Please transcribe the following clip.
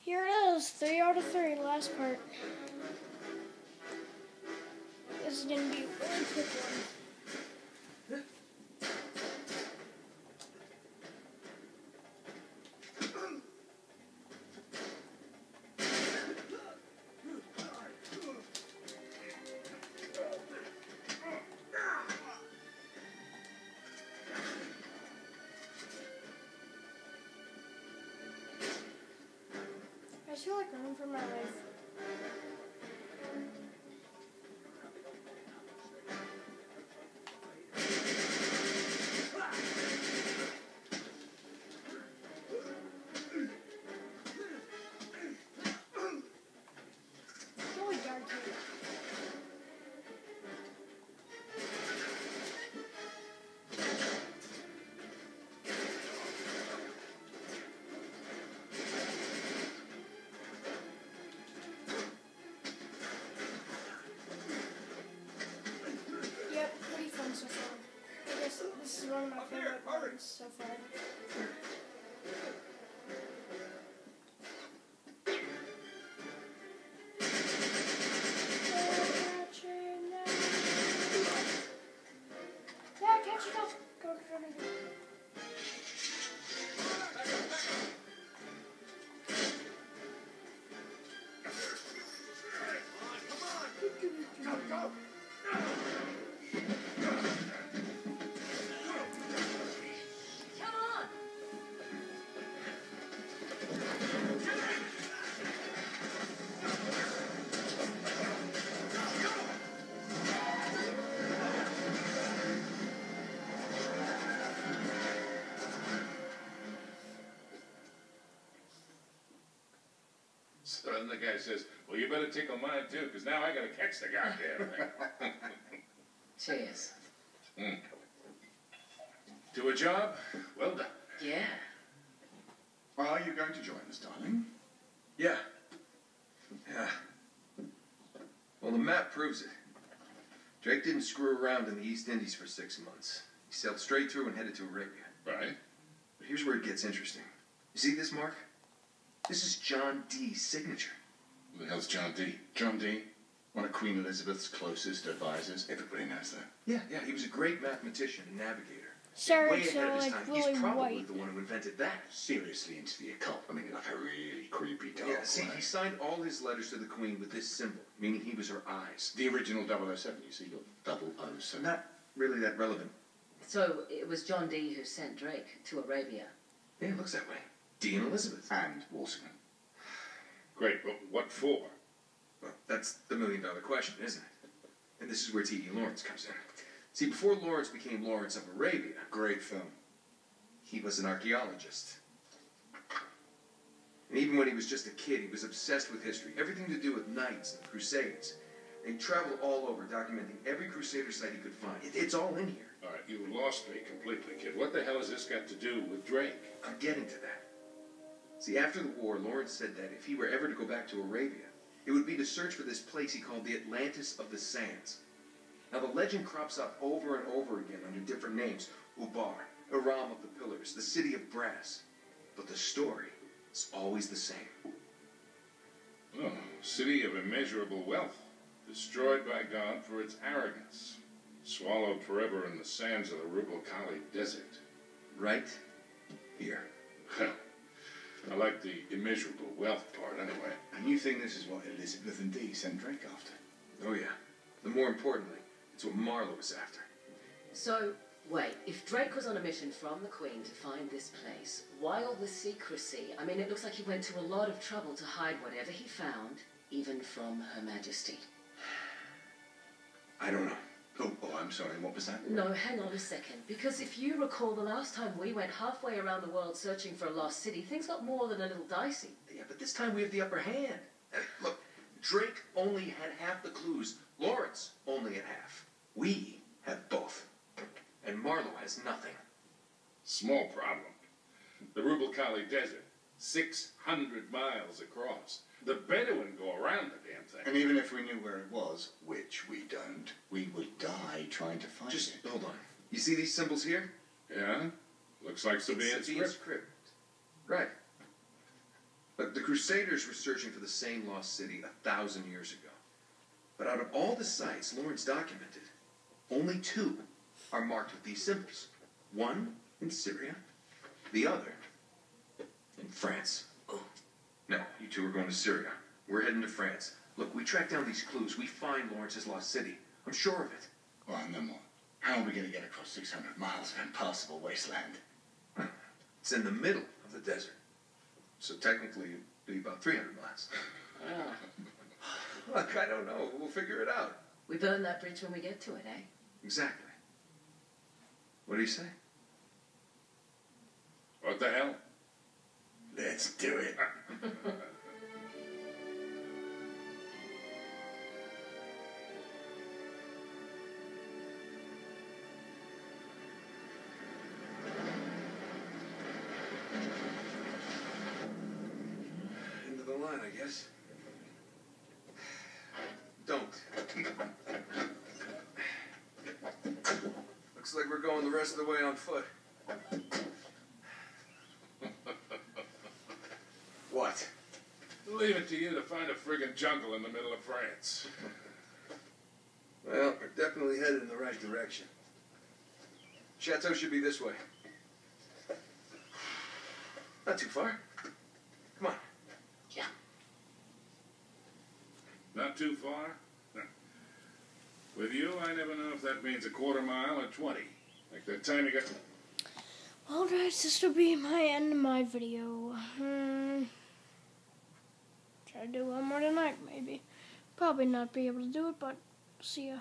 Here it is, 3 out of 3, last part. This is going to be a really quick one. I feel like running for my life. It's really dark here. Pretty fun so far. I guess this is one of my favorite ones so far. Yeah, catch it up. Go. Go! So then the guy says, well, you better tickle mine too, because now I gotta catch the goddamn thing. Cheers. To a job, well done. Yeah. Are you going to join us, darling? Yeah. Well, the map proves it. Drake didn't screw around in the East Indies for 6 months. He sailed straight through and headed to Arabia. Right. But here's where it gets interesting. You see this mark? This is John Dee's signature. Who the hell's John Dee? John Dee, one of Queen Elizabeth's closest advisors. Everybody knows that. Yeah, he was a great mathematician and navigator. Sorry, Way so ahead of his like time. really He's probably white. the one who invented that. Seriously into the occult. I mean, like a really creepy dog. Yeah, see, he signed all his letters to the Queen with this symbol, meaning he was her eyes. The original 007, you see, got 007. Not really that relevant. So it was John Dee who sent Drake to Arabia. Yeah, it looks that way. Dee and Elizabeth. And Walsingham. Great, but what for? Well, that's the million-dollar question, isn't it? And this is where T.E. Lawrence comes in. See, before Lawrence became Lawrence of Arabia, Great film. he was an archaeologist. And even when he was just a kid, he was obsessed with history. Everything to do with knights and crusades. And he traveled all over, documenting every crusader site he could find. It's all in here. All right, you lost me completely, kid. What the hell has this got to do with Drake? I'm getting to that. See, after the war, Lawrence said that if he were ever to go back to Arabia, it would be to search for this place he called the Atlantis of the Sands. Now, the legend crops up over and over again under different names. Ubar, Aram of the Pillars, the City of Brass. But the story is always the same. Oh, city of immeasurable wealth, destroyed by God for its arrogance, swallowed forever in the sands of the Rubel Khali Desert. Right here. Well, I like the immeasurable wealth part anyway. And you think this is what Elizabeth and Dee sent Drake after? Oh, yeah. But more importantly, it's what Marlowe was after. So, wait, if Drake was on a mission from the Queen to find this place, why all the secrecy? I mean, it looks like he went to a lot of trouble to hide whatever he found, even from Her Majesty. I don't know. Oh, I'm sorry, what was that? No, hang on a second. Because if you recall, the last time we went halfway around the world searching for a lost city, things got more than a little dicey. Yeah, but this time we have the upper hand. Look, Drake only had half the clues. Lawrence only had half. We have both. And Marlowe has nothing. Small problem. The Rubel Khali Desert, 600 miles across. The Bedouin go around the damn thing. And even if we knew where it was, which we don't, we would die trying to find Just it. hold on. You see these symbols here? Yeah? Looks like Sabine's Sabine's script. crypt. Right. Look, the Crusaders were searching for the same lost city 1,000 years ago. But out of all the sites Lawrence documented, only 2 are marked with these symbols. One in Syria, the other in France. No, you 2 are going to Syria. We're heading to France. Look, we track down these clues. We find Lawrence's lost city. I'm sure of it. Well, and then what? How are we going to get across 600 miles of impassable wasteland? It's in the middle of the desert. So technically, it'd be about 300 miles. Look, I don't know. We'll figure it out. We burn that bridge when we get to it, eh? Exactly. What do you say? What the hell? Let's do it. Into the line, I guess. Don't. Looks like we're going the rest of the way on foot. What? Leave it to you to find a friggin' jungle in the middle of France. Well, we're definitely headed in the right direction. Chateau should be this way. Not too far. Come on. Yeah. Not too far? With you, I never know if that means a quarter mile or 20. Like that time you got... Well, guys, this will be my end of my video. Try to do one more tonight, maybe. Probably not be able to do it, but see ya.